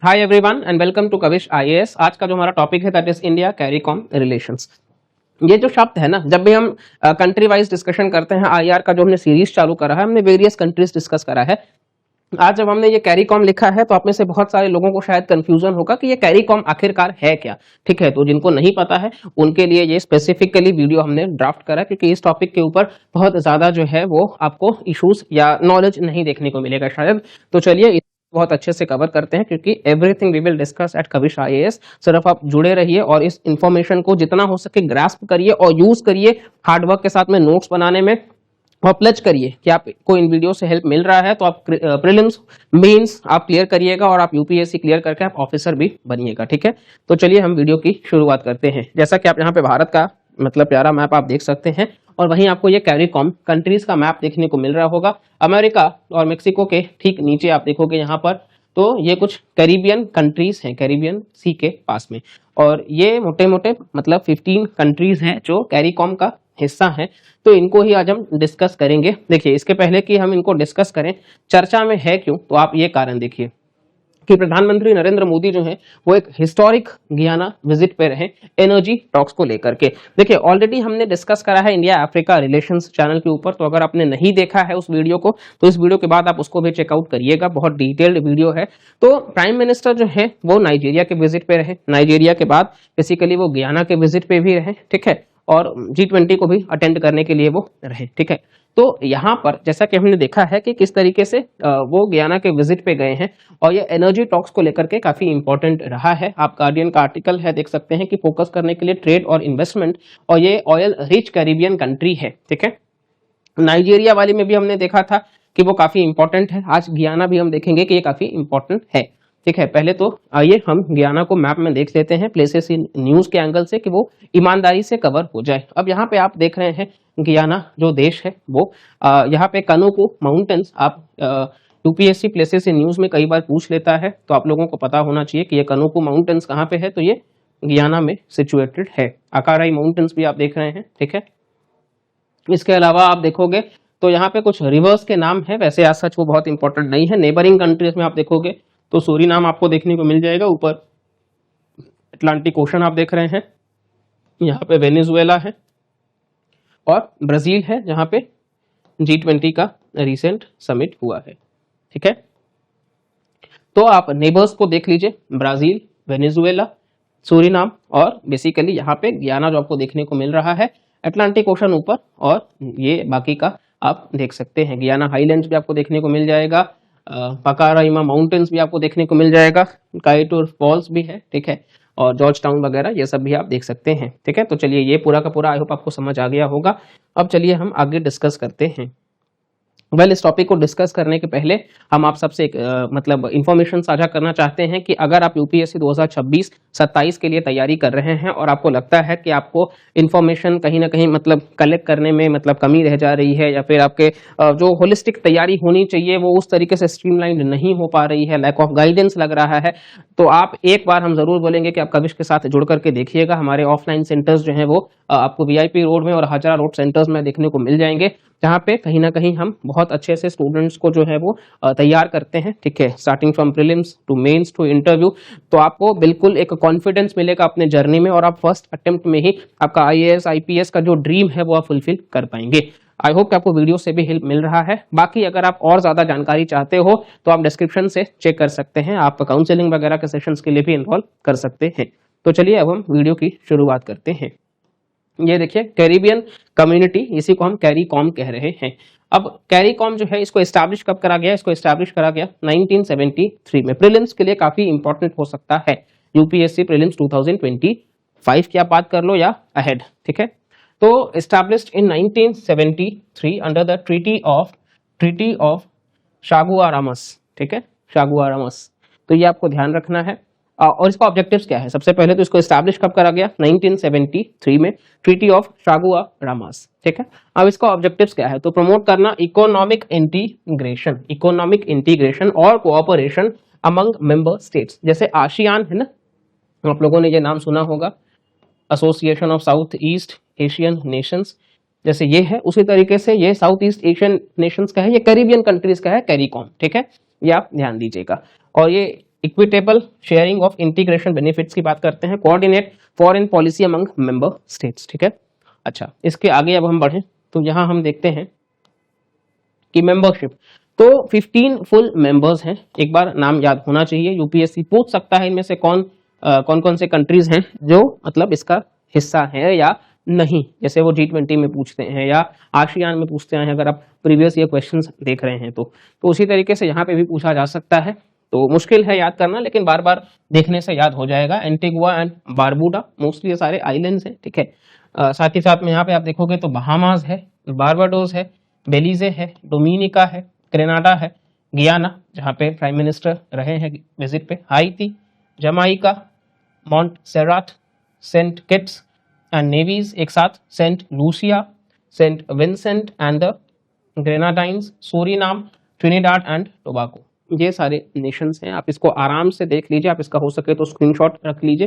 Hi everyone and welcome to Kavish IAS. आज का जो हमारा टॉपिक है that is India CARICOM relations. ये जो शब्द है ना, जब भी हम कंट्री वाइज डिस्कशन करते हैं, आईआर का जो हमने सीरीज चालू करा है, हमने वेरियस कंट्रीज डिस्कस करा है। आज जब हमने ये कैरीकॉम लिखा है तो आप में से बहुत सारे लोगों को शायद कंफ्यूजन होगा कि ये कैरीकॉम आखिरकार है क्या। ठीक है, तो जिनको नहीं पता है उनके लिए ये स्पेसिफिकली वीडियो हमने ड्राफ्ट करा, क्योंकि इस टॉपिक के ऊपर बहुत ज्यादा जो है वो आपको इश्यूज या नॉलेज नहीं देखने को मिलेगा शायद। तो चलिए बहुत अच्छे से कवर करते हैं, क्योंकि everything we will discuss at Kavish IAS. सिर्फ आप जुड़े रहिए और इस इंफॉर्मेशन को जितना हो सके ग्रास्प करिए और यूज करिए हार्डवर्क के साथ में नोट्स बनाने में। और प्लेज करिए कि आपको इन वीडियो से हेल्प मिल रहा है तो आप प्रीलिम्स मेंस आप क्लियर करिएगा और आप यूपीएससी क्लियर करके आप ऑफिसर भी बनिएगा। ठीक है, तो चलिए हम वीडियो की शुरुआत करते हैं। जैसा कि आप यहाँ पे भारत का मतलब प्यारा मैप आप देख सकते हैं, और वहीं आपको ये कैरीकॉम कंट्रीज का मैप देखने को मिल रहा होगा। अमेरिका और मेक्सिको के ठीक नीचे आप देखोगे यहाँ पर, तो ये कुछ कैरिबियन कंट्रीज हैं, कैरिबियन सी के पास में। और ये मोटे मोटे मतलब 15 कंट्रीज हैं जो कैरीकॉम का हिस्सा है। तो इनको ही आज हम डिस्कस करेंगे। देखिए, इसके पहले कि हम इनको डिस्कस करें, चर्चा में है क्यों, तो आप ये कारण देखिए कि प्रधानमंत्री नरेंद्र मोदी जो है वो एक हिस्टोरिक गियाना विजिट पे रहे एनर्जी टॉक्स को लेकर के। देखिए, ऑलरेडी हमने डिस्कस करा है इंडिया अफ्रीका रिलेशंस चैनल के ऊपर, तो अगर आपने नहीं देखा है उस वीडियो को तो इस वीडियो के बाद आप उसको भी चेकआउट करिएगा, बहुत डिटेल्ड वीडियो है। तो प्राइम मिनिस्टर जो है वो नाइजीरिया के विजिट पे रहे, नाइजीरिया के बाद बेसिकली वो गियाना के विजिट पे भी रहे। ठीक है, और G20 को भी अटेंड करने के लिए वो रहे। ठीक है, तो यहाँ पर जैसा कि हमने देखा है कि किस तरीके से वो गियाना के विजिट पे गए हैं, और ये एनर्जी टॉक्स को लेकर के काफी इंपॉर्टेंट रहा है। आप गार्डियन का आर्टिकल है देख सकते हैं कि फोकस करने के लिए ट्रेड और इन्वेस्टमेंट, और ये ऑयल रिच कैरिबियन कंट्री है। ठीक है, नाइजीरिया वाली में भी हमने देखा था कि वो काफी इंपॉर्टेंट है। आज गियाना भी हम देखेंगे कि ये काफी इंपॉर्टेंट है। ठीक है, पहले तो आइए हम गियाना को मैप में देख लेते हैं प्लेसेस इन न्यूज के एंगल से, कि वो ईमानदारी से कवर हो जाए। अब यहाँ पे आप देख रहे हैं गियाना जो देश है वो यहाँ पे कनोको माउंटेन्स, आप यूपीएससी प्लेसेस इन न्यूज में कई बार पूछ लेता है, तो आप लोगों को पता होना चाहिए कि ये कनोको माउंटेन्स कहाँ पे है। तो ये गियाना में सिचुएटेड है। अकाराई माउंटेन्स भी आप देख रहे हैं। ठीक है, इसके अलावा आप देखोगे तो यहाँ पे कुछ रिवर्स के नाम है, वैसे आज सच वो बहुत इंपॉर्टेंट नहीं है। नेबरिंग कंट्रीज में आप देखोगे तो सूरीनाम आपको देखने को मिल जाएगा, ऊपर अटलांटिक ओशन आप देख रहे हैं, यहाँ पे वेनेजुएला है और ब्राजील है जहाँ पे G20 का रिसेंट समिट हुआ है। ठीक है, तो आप नेबर्स को देख लीजिए, ब्राजील, वेनेजुएला, सूरीनाम, और बेसिकली यहाँ पे गियाना जो आपको देखने को मिल रहा है, अटलांटिक ओशन ऊपर, और ये बाकी का आप देख सकते हैं। गियाना हाईलैंड्स भी आपको देखने को मिल जाएगा, पकाराइमा माउंटेन्स भी आपको देखने को मिल जाएगा, काइटूर फॉल्स भी है। ठीक है, और जॉर्ज टाउन वगैरह ये सब भी आप देख सकते हैं। ठीक है, तो चलिए ये पूरा का पूरा आई होप आपको समझ आ गया होगा। अब चलिए हम आगे डिस्कस करते हैं। इस टॉपिक को डिस्कस करने के पहले हम आप सबसे एक मतलब इंफॉर्मेशन साझा करना चाहते हैं कि अगर आप यूपीएससी 2026-27 के लिए तैयारी कर रहे हैं और आपको लगता है कि आपको इंफॉर्मेशन कहीं ना कहीं मतलब कलेक्ट करने में मतलब कमी रह जा रही है, या फिर आपके जो होलिस्टिक तैयारी होनी चाहिए वो उस तरीके से स्ट्रीमलाइंड नहीं हो पा रही है, लैक ऑफ गाइडेंस लग रहा है, तो आप एक बार हम जरूर बोलेंगे कि आप कविश के साथ जुड़ करके देखिएगा। हमारे ऑफलाइन सेंटर्स जो हैं वो आपको वीआईपी रोड में और हाजरा रोड सेंटर्स में देखने को मिल जाएंगे, जहाँ पे कहीं ना कहीं हम बहुत अच्छे से स्टूडेंट्स को जो है वो तैयार करते हैं। ठीक है, starting from prelims to mains to interview, तो आपको बिल्कुल एक कॉन्फिडेंस मिलेगा अपने जर्नी में, और आप फर्स्ट अटेम्प्ट में ही आपका आईएएस आईपीएस का जो ड्रीम है वो आप फुलफिल कर पाएंगे। आई होप कि आपको वीडियो से भी हेल्प मिल रहा है। बाकी अगर आप और ज्यादा जानकारी चाहते हो तो आप डिस्क्रिप्शन से चेक कर सकते हैं, आप काउंसलिंग वगैरह के सेशंस के लिए भी इन्वॉल्व कर सकते हैं। तो चलिए अब हम वीडियो की शुरुआत करते हैं। ये देखिए कैरिबियन कम्युनिटी, इसी को हम कैरीकॉम कह रहे हैं। अब कैरीकॉम जो है इसको एस्टैब्लिश कब करा गया, इसको एस्टैब्लिश करा गया 1973 में। प्रीलिम्स के लिए काफी इंपॉर्टेंट हो सकता है, यूपीएससी प्रीलिम्स 2025 की आप बात कर लो या अहेड। ठीक है, तो established in 1973 under the treaty of Chaguaramas. ठीक है, शागुआरामस, तो ये आपको ध्यान रखना है। और इसका ऑब्जेक्टिव्स क्या है, सबसे पहले तो इसको एस्टैब्लिश कब करा गया, 1973 में, ट्रीटी ऑफ शागुआरामस। ठीक है, अब इसका ऑब्जेक्टिव्स क्या है, तो प्रमोट करना इकोनॉमिक इंटीग्रेशन और कोऑपरेशन अमंग मेंबर स्टेट्स। जैसे आसियान है ना, आप लोगों ने ये नाम सुना होगा, association of south east Asian Nations, जैसे ये है उसी तरीके से ये साउथ ईस्ट एशियन नेशंस का है, ये कैरिबियन कंट्रीज का है कैरीकॉम। ठीक है, ये आप ध्यान दीजिएगा। और ये equitable sharing of integration benefits की बात करते हैं, coordinate foreign policy among member states, ठीक है। अच्छा, इसके आगे अब हम बढ़ें तो यहाँ हम देखते हैं कि मेंबरशिप, तो 15 फुल मेंबर्स हैं, एक बार नाम याद होना चाहिए, यूपीएससी पूछ सकता है इनमें से कौन कौन से कंट्रीज हैं जो मतलब इसका हिस्सा है या नहीं, जैसे वो G20 में पूछते हैं या आसियान में पूछते हैं, अगर आप प्रीवियस ईयर क्वेश्चंस देख रहे हैं तो उसी तरीके से यहाँ पे भी पूछा जा सकता है। तो मुश्किल है याद करना, लेकिन बार बार देखने से याद हो जाएगा। एंटीगुआ एंड बारबूडा, मोस्टली ये सारे आइलैंड्स हैं, ठीक है। साथ ही साथ में यहाँ पे आप देखोगे तो बहामास है, बारबाडोस है, बेलीजे है, डोमिनिका है, ग्रेनाडा है, गियाना जहाँ पे प्राइम मिनिस्टर रहे हैं विजिट पे, Haiti, Jamaica, Montserrat, Saint Kitts and Nevis एक साथ, Saint Lucia, Saint Vincent and the Grenadines, Suriname, Trinidad and Tobago, ये सारे नेशंस हैं। आप इसको आराम से देख लीजिए, आप इसका हो सके तो स्क्रीनशॉट रख लीजिए,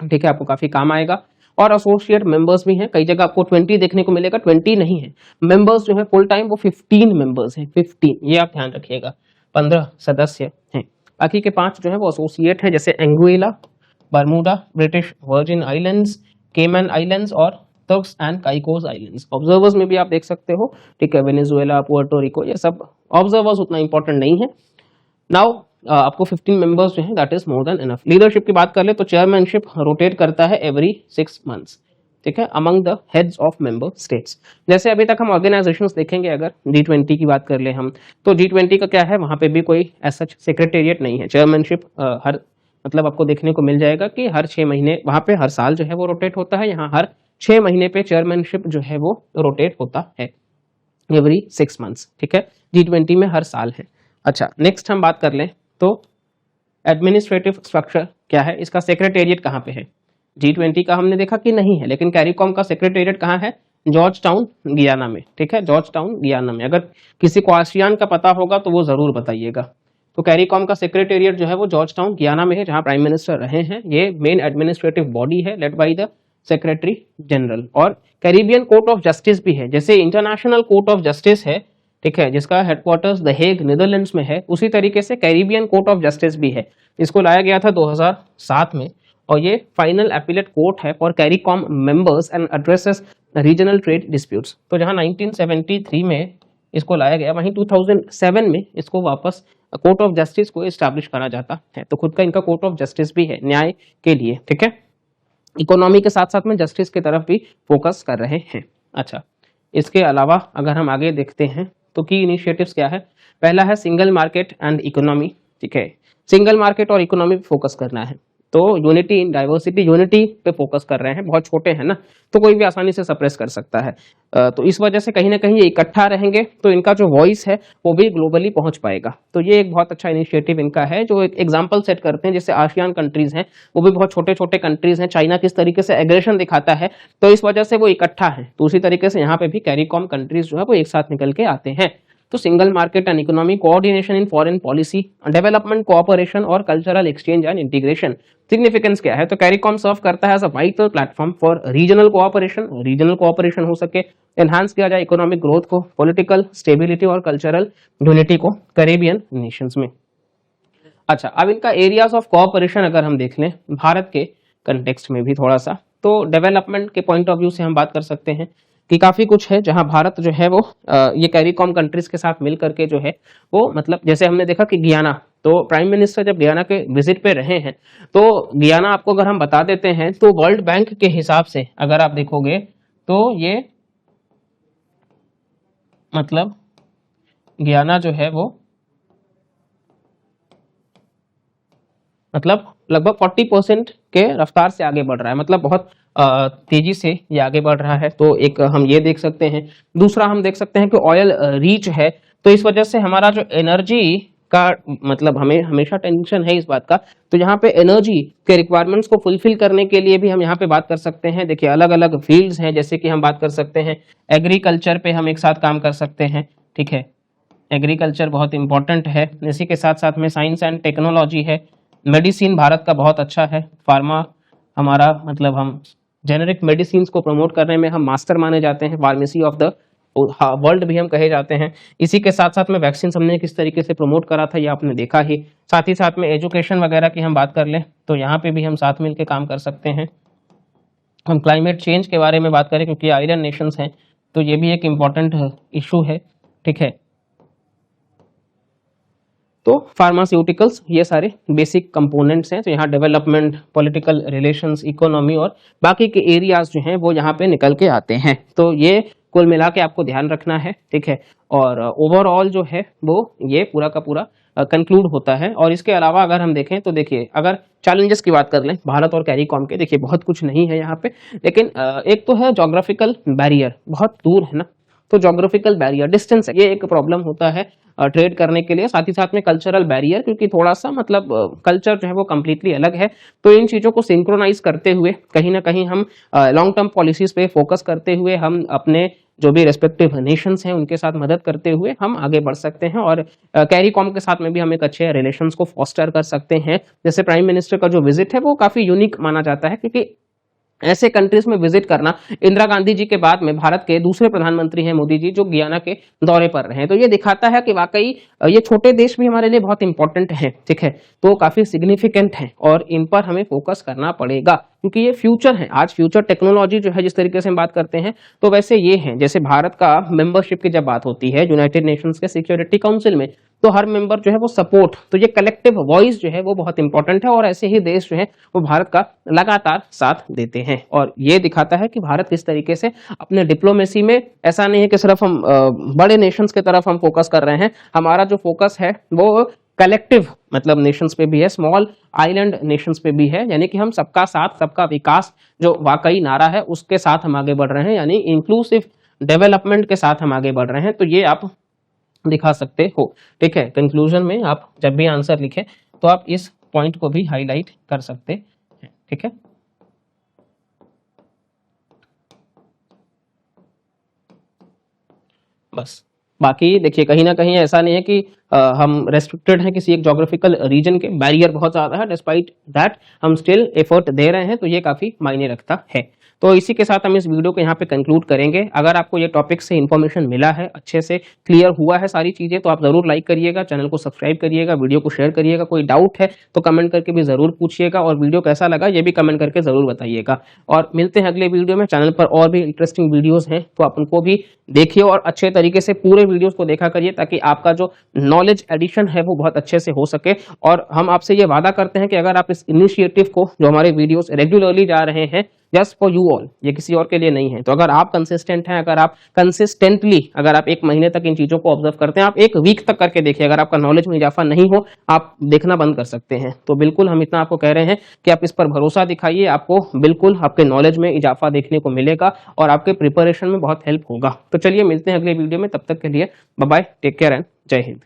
ठीक है, आपको काफी काम आएगा। और एसोसिएट मेंबर्स भी हैं, कई जगह आपको 20 देखने को मिलेगा, 20 नहीं है, मेंबर्स जो है फुल टाइम वो 15 मेंबर्स हैं, 15, ये आप ध्यान रखिएगा, 15 सदस्य हैं। बाकी के 5 जो है वो एसोसिएट हैं, जैसे Anguilla, Bermuda, British virgin islands, केमन आइलैंड्स और टर्क्स एंड काइकोस आइलैंड्स। ऑब्जर्वर्स में भी आप देख सकते हो, ठीक है, वेनेजुएला, पुर्टो रिको, ये सब ऑब्जर्वर्स उतना इंपॉर्टेंट नहीं है। नाउ आपको 15 मेंबर्स जो है that is more than enough. Leadership की बात कर ले तो चेयरमैनशिप रोटेट करता है एवरी 6 मंथ्स, ठीक है, among the heads of member states. जैसे अभी तक हम ऑर्गेनाइजेशंस देखेंगे, अगर G20 की बात कर ले हम, तो G20 का क्या है, वहां पे भी कोई ऐसा सेक्रेटेरिएट नहीं है। चेयरमैनशिप हर मतलब आपको देखने को मिल जाएगा कि हर 6 महीने, वहां पे हर साल जो है वो रोटेट होता है, यहाँ हर 6 महीने पे चेयरमैनशिप जो है वो रोटेट होता है, एवरी 6 मंथ्स, ठीक है। G20 में हर साल है। अच्छा, नेक्स्ट हम बात कर लें तो एडमिनिस्ट्रेटिव स्ट्रक्चर क्या है, इसका सेक्रेटेरिएट कहाँ पे है। G20 का हमने देखा कि नहीं है, लेकिन कैरिकॉम का सेक्रेटेरिएट कहाँ है, जॉर्ज टाउन गियाना में, ठीक है, जॉर्ज टाउन गियाना में। अगर किसी को आसियान का पता होगा तो वो जरूर बताइएगा। तो कैरिकॉम का सेक्रेटेरिएट जो है वो जॉर्ज टाउन गियाना में है, जहाँ प्राइम मिनिस्टर रहे हैं। ये मेन एडमिनिस्ट्रेटिव बॉडी है, led by the secretary general. और कैरिबियन कोर्ट ऑफ जस्टिस भी है, जैसे इंटरनेशनल कोर्ट ऑफ जस्टिस है, ठीक है, जिसका हेडक्वार्टर्स द हेग नीदरलैंड्स में है, उसी तरीके से कैरिबियन कोर्ट ऑफ जस्टिस भी है। इसको लाया गया था 2007 में, और ये फाइनल अपीलेट कोर्ट है for CARICOM members and addresses regional trade disputes. तो जहां 1973 में इसको लाया गया, वहीं 2007 में इसको वापस कोर्ट ऑफ जस्टिस को एस्टैब्लिश करा जाता है। तो खुद का इनका कोर्ट ऑफ जस्टिस भी है न्याय के लिए, ठीक है। इकोनॉमी के साथ साथ में जस्टिस की तरफ भी फोकस कर रहे हैं। अच्छा, इसके अलावा अगर हम आगे देखते हैं तो की इनिशिएटिव्स क्या है। पहला है सिंगल मार्केट एंड इकोनॉमी, ठीक है, सिंगल मार्केट और इकोनॉमी पे फोकस करना है। तो यूनिटी इन डाइवर्सिटी, यूनिटी पे फोकस कर रहे हैं। बहुत छोटे हैं ना, तो कोई भी आसानी से सप्रेस कर सकता है, तो इस वजह से कहीं ना कहीं ये इकट्ठा रहेंगे तो इनका जो वॉइस है वो भी ग्लोबली पहुंच पाएगा। तो ये एक बहुत अच्छा इनिशिएटिव इनका है, जो एक एग्जांपल सेट करते हैं। जैसे आसियान कंट्रीज हैं, वो भी बहुत छोटे छोटे कंट्रीज हैं, चाइना किस तरीके से एग्रेशन दिखाता है, तो इस वजह से वो इकट्ठा है। तो उसी तरीके से यहाँ पे भी कैरिकॉम कंट्रीज जो है वो एक साथ निकल के आते हैं। तो single market and economy, coordination in foreign policy, development, cooperation और cultural exchange and integration. Significance क्या है, तो कैरिकॉम सर्व करता है as a vital platform for regional cooperation हो सके, एनहांस किया जाए इकोनॉमिक ग्रोथ को, पॉलिटिकल स्टेबिलिटी और कल्चरल यूनिटी को कैरेबियन नेशंस में। अच्छा, अब इनका एरियाज ऑफ कोऑपरेशन अगर हम देख लें भारत के कंटेक्स्ट में भी थोड़ा सा, तो डेवलपमेंट के पॉइंट ऑफ व्यू से हम बात कर सकते हैं कि काफी कुछ है जहां भारत जो है वो ये कैरिकॉम कंट्रीज के साथ मिल करके जो है वो, मतलब जैसे हमने देखा कि गियाना, तो प्राइम मिनिस्टर जब गियाना के विजिट पे रहे हैं, तो गियाना आपको अगर हम बता देते हैं तो वर्ल्ड बैंक के हिसाब से अगर आप देखोगे तो ये मतलब गियाना जो है वो मतलब लगभग 40% के रफ्तार से आगे बढ़ रहा है, मतलब बहुत तेजी से ये आगे बढ़ रहा है। तो एक हम ये देख सकते हैं। दूसरा हम देख सकते हैं कि ऑयल रीच है, तो इस वजह से हमारा जो एनर्जी का मतलब हमें हमेशा टेंशन है इस बात का, तो यहाँ पे एनर्जी के रिक्वायरमेंट्स को फुलफिल करने के लिए भी हम यहाँ पे बात कर सकते हैं। देखिए अलग अलग फील्ड्स हैं, जैसे कि हम बात कर सकते हैं एग्रीकल्चर पे, हम एक साथ काम कर सकते हैं, ठीक है, एग्रीकल्चर बहुत इंपॉर्टेंट है। इसी के साथ साथ में साइंस एंड टेक्नोलॉजी है, मेडिसिन भारत का बहुत अच्छा है, फार्मा हमारा मतलब हम जेनेरिक मेडिसिन को प्रमोट करने में हम मास्टर माने जाते हैं, फार्मेसी ऑफ द वर्ल्ड भी हम कहे जाते हैं। इसी के साथ साथ में वैक्सीन हमने किस तरीके से प्रमोट करा था ये आपने देखा ही। साथ ही साथ में एजुकेशन वगैरह की हम बात कर लें तो यहाँ पे भी हम साथ मिलकर काम कर सकते हैं। हम क्लाइमेट चेंज के बारे में बात करें क्योंकि आइलैंड नेशंस हैं तो ये भी एक इम्पॉर्टेंट इशू है, ठीक है। तो फार्मास्यूटिकल्स ये सारे बेसिक कंपोनेंट्स हैं। तो यहाँ डेवलपमेंट, पॉलिटिकल रिलेशंस, इकोनॉमी और बाकी के एरियाज जो हैं वो यहाँ पे निकल के आते हैं। तो ये कुल मिला के आपको ध्यान रखना है, ठीक है। और ओवरऑल जो है वो ये पूरा का पूरा कंक्लूड होता है। और इसके अलावा अगर हम देखें तो देखिए, अगर चैलेंजेस की बात कर लें भारत और कैरीकॉम के, देखिए बहुत कुछ नहीं है यहाँ पे, लेकिन एक तो है जोग्राफिकल बैरियर, बहुत दूर है ना, तो जोग्राफिकल बैरियर, डिस्टेंस, ये एक प्रॉब्लम होता है ट्रेड करने के लिए। साथ ही साथ में कल्चरल बैरियर, क्योंकि थोड़ा सा मतलब कल्चर जो है वो कम्प्लीटली अलग है। तो इन चीज़ों को सिंक्रोनाइज करते हुए कहीं ना कहीं हम लॉन्ग टर्म पॉलिसीज पे फोकस करते हुए हम अपने जो भी रेस्पेक्टिव नेशंस हैं उनके साथ मदद करते हुए हम आगे बढ़ सकते हैं। और कैरीकॉम के साथ में भी हम एक अच्छे रिलेशंस को फॉस्टर कर सकते हैं। जैसे प्राइम मिनिस्टर का जो विजिट है वो काफ़ी यूनिक माना जाता है, क्योंकि ऐसे कंट्रीज में विजिट करना, इंदिरा गांधी जी के बाद में भारत के दूसरे प्रधानमंत्री हैं मोदी जी, जो गियाना के दौरे पर रहे हैं। तो ये दिखाता है कि वाकई ये छोटे देश भी हमारे लिए बहुत इंपॉर्टेंट हैं, ठीक है, तो काफी सिग्निफिकेंट हैं और इन पर हमें फोकस करना पड़ेगा, क्योंकि ये फ्यूचर है। आज फ्यूचर टेक्नोलॉजी जो है जिस तरीके से हम बात करते हैं, तो वैसे ये है, जैसे भारत का मेंबरशिप की जब बात होती है यूनाइटेड नेशंस के सिक्योरिटी काउंसिल में, तो हर मेंबर जो है वो सपोर्ट, तो ये कलेक्टिव वॉइस जो है वो बहुत इंपॉर्टेंट है। और ऐसे ही देश जो है वो भारत का लगातार साथ देते हैं। और ये दिखाता है कि भारत किस तरीके से अपने डिप्लोमेसी में, ऐसा नहीं है कि सिर्फ हम बड़े नेशंस की तरफ हम फोकस कर रहे हैं, हमारा जो फोकस है वो कलेक्टिव मतलब नेशंस पे भी है, स्मॉल आइलैंड नेशंस पे भी है। यानी कि हम सबका साथ सबका विकास जो वाकई नारा है उसके साथ हम आगे बढ़ रहे हैं, यानी इंक्लूसिव डेवलपमेंट के साथ हम आगे बढ़ रहे हैं। तो ये आप दिखा सकते हो, ठीक है। कंक्लूजन में आप जब भी आंसर लिखें तो आप इस पॉइंट को भी हाईलाइट कर सकते हैं, ठीक है। बस बाकी देखिए, कहीं ना कहीं ऐसा नहीं है कि हम रेस्ट्रिक्टेड हैं किसी एक जोग्राफिकल रीजन के, बैरियर बहुत ज्यादा है, डिस्पाइट दैट हम स्टिल एफर्ट दे रहे हैं, तो ये काफी मायने रखता है। तो इसी के साथ हम इस वीडियो को यहाँ पे कंक्लूड करेंगे। अगर आपको ये टॉपिक से इन्फॉर्मेशन मिला है, अच्छे से क्लियर हुआ है सारी चीजें, तो आप जरूर लाइक करिएगा, चैनल को सब्सक्राइब करिएगा, वीडियो को शेयर करिएगा। कोई डाउट है तो कमेंट करके भी जरूर पूछिएगा, और वीडियो कैसा लगा ये भी कमेंट करके जरूर बताइएगा। और मिलते हैं अगले वीडियो में। चैनल पर और भी इंटरेस्टिंग वीडियोज हैं तो आप उनको भी देखिए और अच्छे तरीके से पूरे वीडियोज को देखा करिए, ताकि आपका जो नॉलेज एडिशन है वो बहुत अच्छे से हो सके। और हम आपसे ये वादा करते हैं कि अगर आप इस इनिशिएटिव को, जो हमारे वीडियोस रेगुलरली जा रहे हैं, जस्ट फॉर यू ऑल, ये किसी और के लिए नहीं है, तो अगर आप कंसिस्टेंट हैं, अगर आप कंसिस्टेंटली, अगर आप एक महीने तक इन चीजों को ऑब्जर्व करते हैं, आप एक वीक तक करके देखिए, अगर आपका नॉलेज में इजाफा नहीं हो, आप देखना बंद कर सकते हैं। तो बिल्कुल हम इतना आपको कह रहे हैं कि आप इस पर भरोसा दिखाइए, आपको बिल्कुल आपके नॉलेज में इजाफा देखने को मिलेगा और आपके प्रिपरेशन में बहुत हेल्प होगा। तो चलिए मिलते हैं अगले वीडियो में, तब तक के लिए bye bye, take care and जय हिंद।